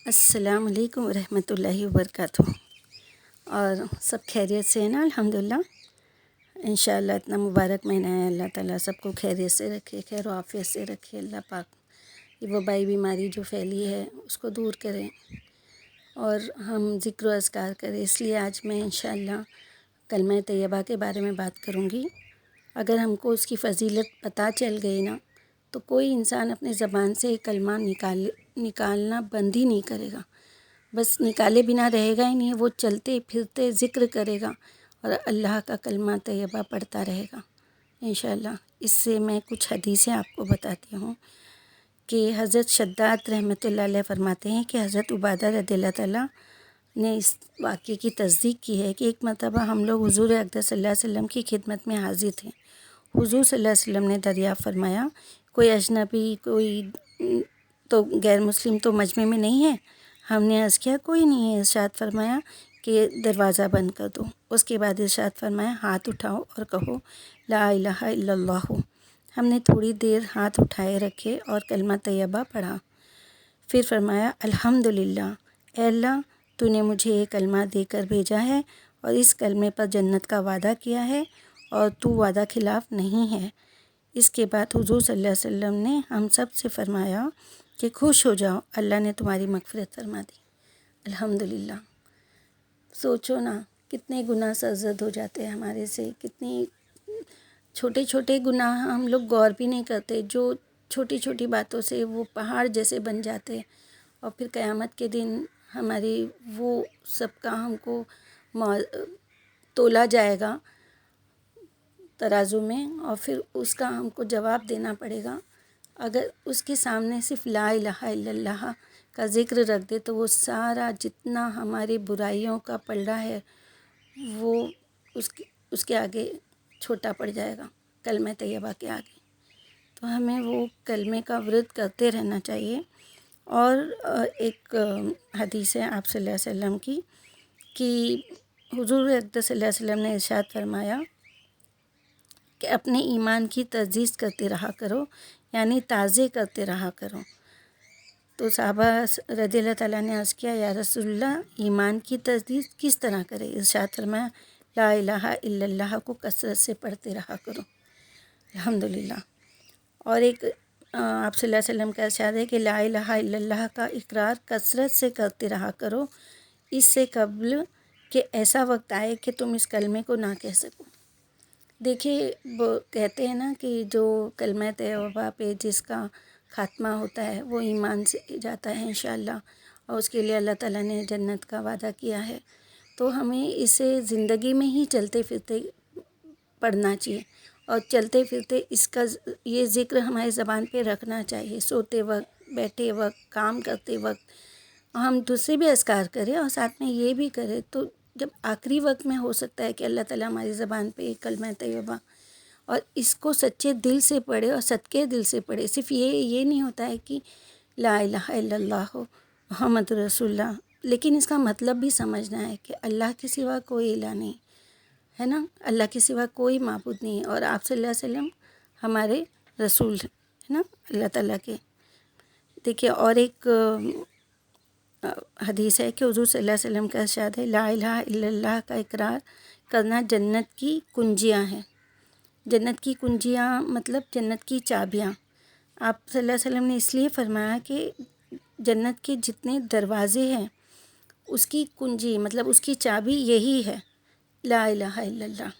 السلام علیکم ورحمۃ اللہ وبرکاتہ۔ اور سب خیریت سے ہیں نا؟ الحمدللہ۔ انشاءاللہ اتنا مبارک مہینہ ہے، اللہ تعالیٰ سب کو خیریت سے رکھے، خیر و عافیت سے رکھے اللہ پاک۔ یہ وبائی بیماری جو پھیلی ہے اس کو دور کریں اور ہم ذکر و اذکار کریں۔ اس لیے آج میں انشاءاللہ کلمہ طیبہ کے بارے میں بات کروں گی۔ اگر ہم کو اس کی فضیلت پتہ چل گئی نا تو کوئی انسان اپنے زبان سے کلمہ نکالنا بند ہی نہیں کرے گا، بس نکالے بنا رہے گا ہی نہیں، وہ چلتے پھرتے ذکر کرے گا اور اللہ کا کلمہ طیبہ پڑھتا رہے گا انشاءاللہ۔ اس سے میں کچھ حدیثیں آپ کو بتاتی ہوں کہ حضرت شداد رحمۃ اللہ علیہ فرماتے ہیں کہ حضرت عبادہ رضی اللہ تعالیٰ نے اس واقعے کی تصدیق کی ہے کہ ایک مرتبہ ہم لوگ حضور اقدس صلی اللہ علیہ وسلم کی خدمت میں حاضر تھے۔ حضور صلی اللہ علیہ وسلم نے دریافت فرمایا، کوئی اجنبی، کوئی تو غیر مسلم تو مجمع میں نہیں ہے؟ ہم نے عرض کیا کوئی نہیں ہے۔ ارشاد فرمایا کہ دروازہ بند کر دو۔ اس کے بعد ارشاد فرمایا ہاتھ اٹھاؤ اور کہو لا الہ الا اللہ۔ ہم نے تھوڑی دیر ہاتھ اٹھائے رکھے اور کلمہ طیبہ پڑھا، پھر فرمایا الحمدللہ، اے اللہ تو نے مجھے یہ کلمہ دے کر بھیجا ہے اور اس کلمے پر جنت کا وعدہ کیا ہے اور تو وعدہ خلاف نہیں ہے۔ اس کے بعد حضور صلی اللہ علیہ وسلم نے ہم سب سے فرمایا کہ خوش ہو جاؤ، اللہ نے تمہاری مغفرت فرما دی۔ الحمدللہ۔ سوچو نا کتنے گناہ سرزد ہو جاتے ہیں ہمارے سے، کتنی چھوٹے چھوٹے گناہ ہم لوگ غور بھی نہیں کرتے، جو چھوٹی چھوٹی باتوں سے وہ پہاڑ جیسے بن جاتے ہیں، اور پھر قیامت کے دن ہماری وہ سب کا ہم کو تولا جائے گا ترازو میں، اور پھر اس کا ہم کو جواب دینا پڑے گا۔ اگر اس کے سامنے صرف لا الہ الا اللہ کا ذکر رکھ دے تو وہ سارا جتنا ہماری برائیوں کا پلڑا ہے وہ اس کے آگے چھوٹا پڑ جائے گا، کلمہ طیبہ کے آگے۔ تو ہمیں وہ کلمے کا ورد کرتے رہنا چاہیے۔ اور ایک حدیث ہے آپ صلی اللہ علیہ وسلم کی کہ حضور اقدس صلی اللہ علیہ وسلم نے ارشاد فرمایا کہ اپنے ایمان کی تجدید کرتے رہا کرو، یعنی تازے کرتے رہا کرو۔ تو صحابہ رضی اللہ تعالیٰ نے عرض کیا یا رسول اللہ ایمان کی تجدید کس طرح کرے؟ ارشاد فرمایا لا الہ الا اللہ کو کثرت سے پڑھتے رہا کرو۔ الحمدللہ۔ اور ایک آپ صلی اللہ علیہ وسلم کا ارشاد ہے کہ لا الہ الا اللہ کا اقرار کثرت سے کرتے رہا کرو، اس سے قبل کہ ایسا وقت آئے کہ تم اس کلمے کو نہ کہہ سکو۔ دیکھیے وہ کہتے ہیں نا کہ جو کلمہ طیبہ پہ جس کا خاتمہ ہوتا ہے وہ ایمان سے جاتا ہے انشاءاللہ، اور اس کے لیے اللہ تعالیٰ نے جنت کا وعدہ کیا ہے۔ تو ہمیں اسے زندگی میں ہی چلتے پھرتے پڑھنا چاہیے، اور چلتے پھرتے اس کا یہ ذکر ہماری زبان پہ رکھنا چاہیے، سوتے وقت، بیٹھے وقت، کام کرتے وقت ہم دوسرے بھی اذکار کریں اور ساتھ میں یہ بھی کریں۔ تو جب آخری وقت میں ہو سکتا ہے کہ اللہ تعالیٰ ہماری زبان پہ کلمہ طیبہ، اور اس کو سچے دل سے پڑھے اور صدقے دل سے پڑھے۔ صرف یہ نہیں ہوتا ہے کہ لا الہ الا اللہ محمد رسول اللہ، لیکن اس کا مطلب بھی سمجھنا ہے کہ اللہ کے سوا کوئی الہ نہیں ہے نا، اللہ کے سوا کوئی معبود نہیں ہے، اور آپ صلی اللہ علیہ وسلم ہمارے رسول ہے نا اللہ تعالیٰ کے۔ دیکھیے اور ایک حدیث ہے کہ حضور صلی اللہ علیہ وسلم کا ارشاد ہے لا الہ الا اللہ کا اقرار کرنا جنت کی کنجیاں ہیں۔ جنت کی کنجیاں مطلب جنت کی چابیاں۔ آپ صلی اللہ علیہ وسلم نے اس لیے فرمایا کہ جنت کے جتنے دروازے ہیں اس کی کنجی مطلب اس کی چابی یہی ہے لا الہ الا اللہ۔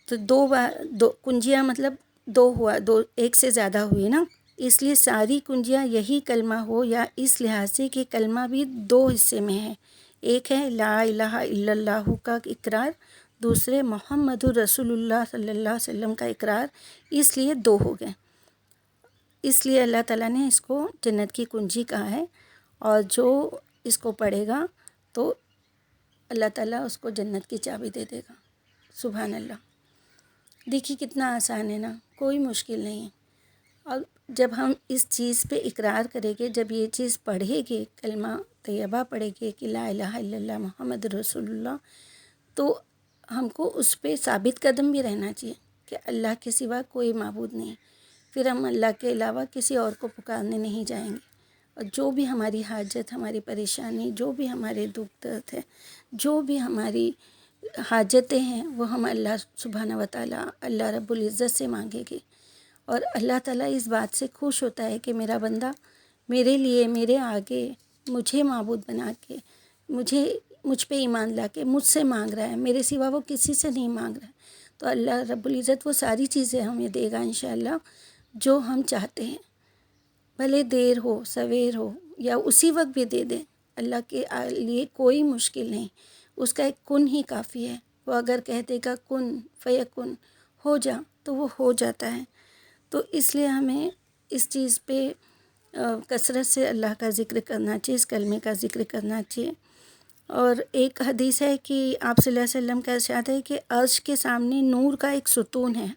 تو دو کنجیاں مطلب دو ایک سے زیادہ ہوئی نا، اس لیے ساری کنجیاں یہی کلمہ ہو، یا اس لحاظ سے کہ کلمہ بھی دو حصے میں ہے، ایک ہے لا الہ الا اللہ کا اقرار، دوسرے محمد رسول اللہ صلی اللہ علیہ وسلم کا اقرار، اس لیے دو ہو گئے۔ اس لیے اللہ تعالیٰ نے اس کو جنت کی کنجی کہا ہے، اور جو اس کو پڑھے گا تو اللہ تعالیٰ اس کو جنت کی چابی دے دے گا۔ سبحان اللہ۔ دیکھیے کتنا آسان ہے نا، کوئی مشکل نہیں ہے۔ اور جب ہم اس چیز پہ اقرار کریں گے، جب یہ چیز پڑھے گے، کلمہ طیبہ پڑھے گے کہ لا الہ الا اللہ محمد رسول اللہ، تو ہم کو اس پہ ثابت قدم بھی رہنا چاہیے کہ اللہ کے سوا کوئی معبود نہیں، پھر ہم اللہ کے علاوہ کسی اور کو پکارنے نہیں جائیں گے، اور جو بھی ہماری حاجت، ہماری پریشانی، جو بھی ہمارے دکھ درد ہے، جو بھی ہماری حاجتیں ہیں، وہ ہم اللہ سبحانہ و تعالیٰ، اللہ رب العزت سے مانگیں گے۔ اور اللہ تعالیٰ اس بات سے خوش ہوتا ہے کہ میرا بندہ میرے لیے، میرے آگے مجھے معبود بنا کے، مجھ پہ ایمان لا کے مجھ سے مانگ رہا ہے، میرے سوا وہ کسی سے نہیں مانگ رہا ہے۔ تو اللہ رب العزت وہ ساری چیزیں ہمیں دے گا انشاءاللہ جو ہم چاہتے ہیں، بھلے دیر ہو، سویر ہو، یا اسی وقت بھی دے دیں۔ اللہ کے لیے کوئی مشکل نہیں، اس کا ایک کن ہی کافی ہے۔ وہ اگر کہہ دے گا کن فیکن، ہو جا، تو وہ ہو جاتا ہے۔ تو اس لیے ہمیں اس چیز پہ کثرت سے اللہ کا ذکر کرنا چاہیے، اس کلمے کا ذکر کرنا چاہیے۔ اور ایک حدیث ہے کہ آپ صلی اللہ علیہ وسلم کا ارشاد ہے کہ عرش کے سامنے نور کا ایک ستون ہے،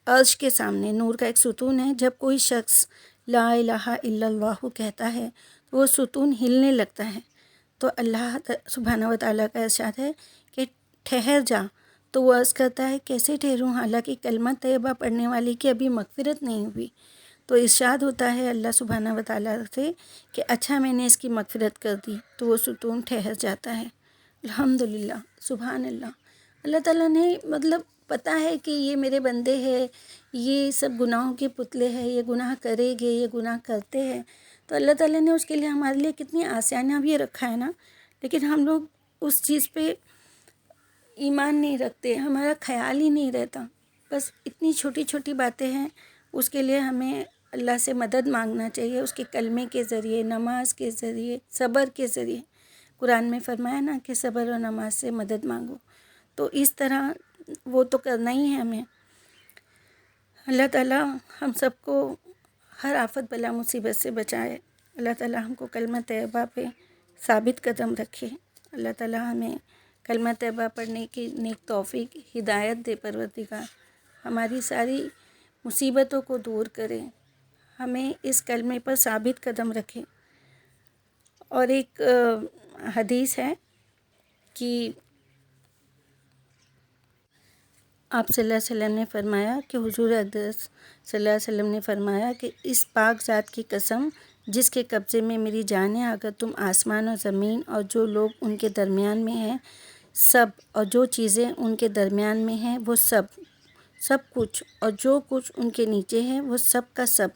عرش کے سامنے نور کا ایک ستون ہے۔ جب کوئی شخص لا الہ الا اللہ کہتا ہے تو وہ ستون ہلنے لگتا ہے، تو اللہ سبحانہ و تعالیٰ کا ارشاد ہے کہ ٹھہر جا، تو وہ عرض کرتا ہے کیسے ٹھہروں، حالانکہ کلمہ طیبہ پڑھنے والی کی ابھی مغفرت نہیں ہوئی۔ تو ارشاد ہوتا ہے اللہ سبحانہ و تعالیٰ سے کہ اچھا میں نے اس کی مغفرت کر دی، تو وہ ستون ٹھہر جاتا ہے۔ الحمدللہ، سبحان اللہ۔ اللہ تعالیٰ نے مطلب پتہ ہے کہ یہ میرے بندے ہیں، یہ سب گناہوں کے پتلے ہیں، یہ گناہ کریں گے، یہ گناہ کرتے ہیں، تو اللہ تعالیٰ نے اس کے لیے ہمارے لیے کتنی آسانیاں بھی رکھا ہے نا، لیکن ہم لوگ اس چیز پہ ایمان نہیں رکھتے، ہمارا خیال ہی نہیں رہتا۔ بس اتنی چھوٹی چھوٹی باتیں ہیں، اس کے لیے ہمیں اللہ سے مدد مانگنا چاہیے، اس کے کلمے کے ذریعے، نماز کے ذریعے، صبر کے ذریعے۔ قرآن میں فرمایا نا کہ صبر و نماز سے مدد مانگو، تو اس طرح وہ تو کرنا ہی ہے ہمیں۔ اللہ تعالیٰ ہم سب کو ہر آفت بلا مصیبت سے بچائے، اللہ تعالیٰ ہم کو کلمہ طیبہ پہ ثابت قدم رکھے، اللہ تعالیٰ ہمیں کلمہ طیبہ پڑھنے کی نیک توفیق ہدایت دے پروردگار، ہماری ساری مصیبتوں کو دور کرے، ہمیں اس کلمے پر ثابت قدم رکھے۔ اور ایک حدیث ہے کہ آپ صلی اللہ علیہ وسلم نے فرمایا کہ حضور اقدس صلی اللہ علیہ وسلم نے فرمایا کہ اس پاک ذات کی قسم جس کے قبضے میں میری جان ہے، اگر تم آسمان اور زمین اور جو لوگ ان کے درمیان میں ہیں سب، اور جو چیزیں ان کے درمیان میں ہیں وہ سب کچھ، اور جو کچھ ان کے نیچے ہے وہ سب کا سب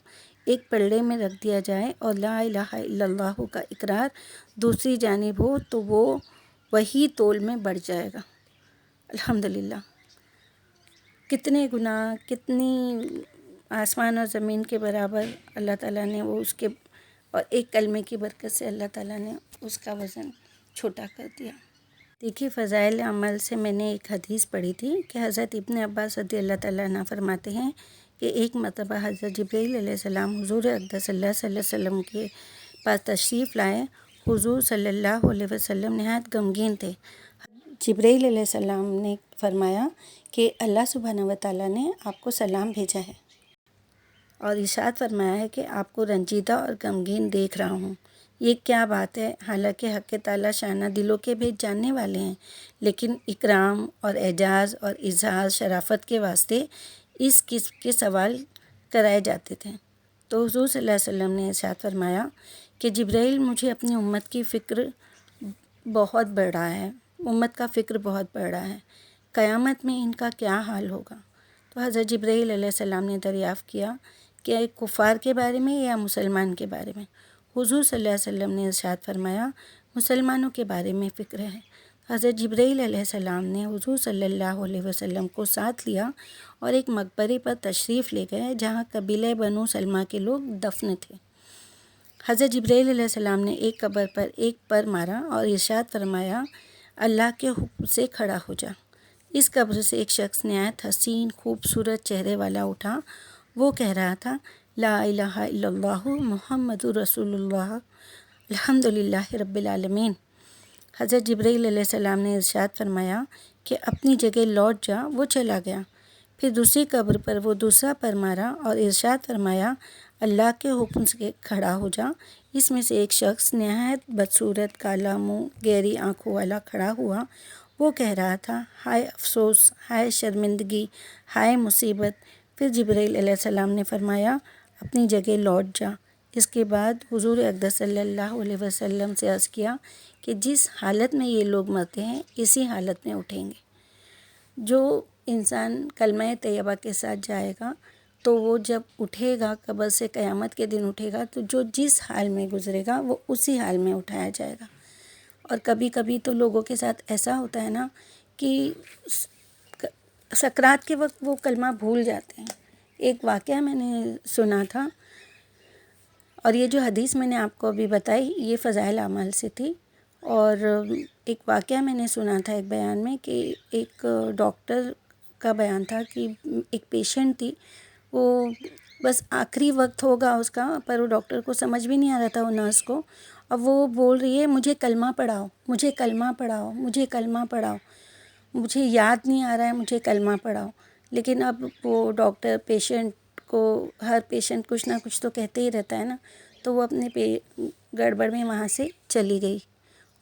ایک پلڑے میں رکھ دیا جائے، اور لا الہ الا اللہ کا اقرار دوسری جانب ہو، تو وہ وہی تول میں بڑھ جائے گا۔ الحمدللہ، کتنے گناہ، کتنی آسمان اور زمین کے برابر اللہ تعالیٰ نے وہ اس کے، اور ایک کلمے کی برکت سے اللہ تعالیٰ نے اس کا وزن چھوٹا کر دیا۔ دیکھیے فضائل عمل سے میں نے ایک حدیث پڑھی تھی کہ حضرت ابن عباس رضی اللہ تعالیٰ عنہ فرماتے ہیں کہ ایک مرتبہ حضرت جبرائیل علیہ السلام حضور اقدس صلی اللہ علیہ وسلم کے پاس تشریف لائے۔ حضور صلی اللہ علیہ وسلم نہایت غمگین تھے۔ جبرائیل علیہ السلام نے فرمایا کہ اللہ سبحانہ و تعالیٰ نے آپ کو سلام بھیجا ہے، اور ارشاد فرمایا ہے کہ آپ کو رنجیدہ اور غمگین دیکھ رہا ہوں، یہ کیا بات ہے؟ حالانکہ حق تعالیٰ شانہ دلوں کے بھید جاننے والے ہیں، لیکن اکرام اور اعزاز اور اظہار شرافت کے واسطے اس قسم کے سوال کرائے جاتے تھے۔ تو حضور صلی اللہ علیہ وسلم نے ارشاد فرمایا کہ جبرائیل، مجھے اپنی امت کی فکر بہت بڑھ رہا ہے، امت کا فکر بہت بڑھ رہا ہے، قیامت میں ان کا کیا حال ہوگا؟ تو حضرت جبرائیل علیہ السلام نے دریافت کیا کہ کفار کے بارے میں یا مسلمان کے بارے میں؟ حضور صلی اللہ علیہ وسلم نے ارشاد فرمایا مسلمانوں کے بارے میں فکر ہے۔ حضرت جبرائیل علیہ السلام نے حضور صلی اللہ علیہ وسلم کو ساتھ لیا اور ایک مقبرے پر تشریف لے گئے جہاں قبیلہ بنو سلمہ کے لوگ دفن تھے۔ حضرت جبرائیل علیہ السلام نے ایک قبر پر ایک پر مارا اور ارشاد فرمایا اللہ کے حکم سے کھڑا ہو جا۔ اس قبر سے ایک شخص نہایت حسین خوبصورت چہرے والا اٹھا، وہ کہہ رہا تھا لا الہ الا اللہ محمد رسول اللہ، الحمدللہ رب العالمین۔ حضرت جبرائیل علیہ السلام نے ارشاد فرمایا کہ اپنی جگہ لوٹ جا، وہ چلا گیا۔ پھر دوسری قبر پر وہ دوسرا پر مارا اور ارشاد فرمایا اللہ کے حکم سے کھڑا ہو جا۔ اس میں سے ایک شخص نہایت بدصورت، کالا منہ، گہری آنکھوں والا کھڑا ہوا، وہ کہہ رہا تھا ہائے افسوس، ہائے شرمندگی، ہائے مصیبت۔ پھر جبرائیل علیہ السلام نے فرمایا اپنی جگہ لوٹ جا۔ اس کے بعد حضور اقدس صلی اللہ علیہ وسلم سے عرض کیا کہ جس حالت میں یہ لوگ مرتے ہیں اسی حالت میں اٹھیں گے۔ جو انسان کلمہ طیبہ کے ساتھ جائے گا تو وہ جب اٹھے گا قبر سے، قیامت کے دن اٹھے گا، تو جو جس حال میں گزرے گا وہ اسی حال میں اٹھایا جائے گا۔ اور کبھی کبھی تو لوگوں کے ساتھ ایسا ہوتا ہے نا کہ سکرات کے وقت وہ کلمہ بھول جاتے ہیں۔ ایک واقعہ میں نے سنا تھا، اور یہ جو حدیث میں نے آپ کو ابھی بتائی یہ فضائل اعمال سے تھی۔ اور ایک واقعہ میں نے سنا تھا ایک بیان میں کہ ایک ڈاکٹر کا بیان تھا کہ ایک پیشنٹ تھی، وہ بس آخری وقت ہوگا اس کا، پر وہ ڈاکٹر کو سمجھ بھی نہیں آ رہا تھا، وہ نرس کو، اب وہ بول رہی ہے مجھے کلمہ پڑھاؤ، مجھے کلمہ پڑھاؤ، مجھے کلمہ پڑھاؤ، مجھے یاد نہیں آ رہا ہے، مجھے کلمہ پڑھاؤ۔ لیکن اب وہ ڈاکٹر پیشنٹ کو، ہر پیشنٹ کچھ نہ کچھ تو کہتے ہی رہتا ہے نا، تو وہ اپنے گڑبڑ میں وہاں سے چلی گئی۔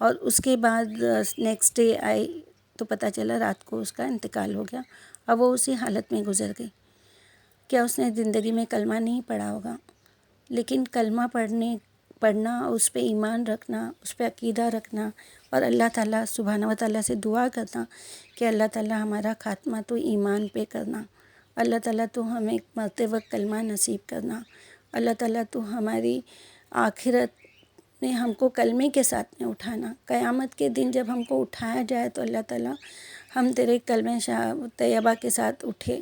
اور اس کے بعد نیکسٹ ڈے آئی تو پتہ چلا رات کو اس کا انتقال ہو گیا۔ اب وہ اسی حالت میں گزر گئی۔ کیا اس نے زندگی میں کلمہ نہیں پڑھا ہوگا؟ لیکن کلمہ پڑھنا، اس پہ ایمان رکھنا، اس پہ عقیدہ رکھنا، اور اللہ تعالیٰ سبحانہ و تعالیٰ سے دعا کرنا کہ اللہ تعالیٰ ہمارا خاتمہ تو ایمان پہ کرنا، اللہ تعالیٰ تو ہمیں مرتے وقت کلمہ نصیب کرنا، اللہ تعالیٰ تو ہماری آخرت میں ہم کو کلمے کے ساتھ میں اٹھانا، قیامت کے دن جب ہم کو اٹھایا جائے تو اللہ تعالیٰ ہم تیرے کلمہ طیبہ کے ساتھ اٹھے،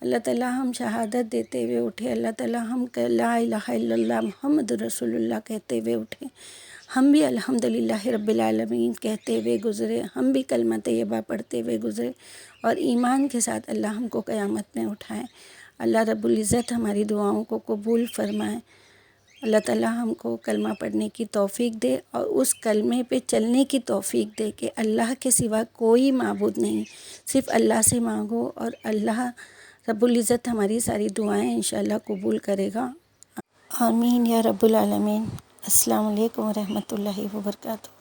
اللہ تعالیٰ ہم شہادت دیتے ہوئے اٹھے، اللہ تعالیٰ ہم لا الہ الا اللہ محمد رسول اللہ کہتے ہوئے اٹھے، ہم بھی الحمدللہ رب العالمین کہتے ہوئے گزرے، ہم بھی کلمہ طیبہ پڑھتے ہوئے گزرے، اور ایمان کے ساتھ اللہ ہم کو قیامت میں اٹھائے۔ اللہ رب العزت ہماری دعاؤں کو قبول فرمائے۔ اللہ تعالیٰ ہم کو کلمہ پڑھنے کی توفیق دے، اور اس کلمے پہ چلنے کی توفیق دے کہ اللہ کے سوا کوئی معبود نہیں، صرف اللہ سے مانگو، اور اللہ رب العزت ہماری ساری دعائیں انشاءاللہ قبول کرے گا۔ آمین یا رب العالمین۔ السلام علیکم ورحمۃ اللہ وبرکاتہ۔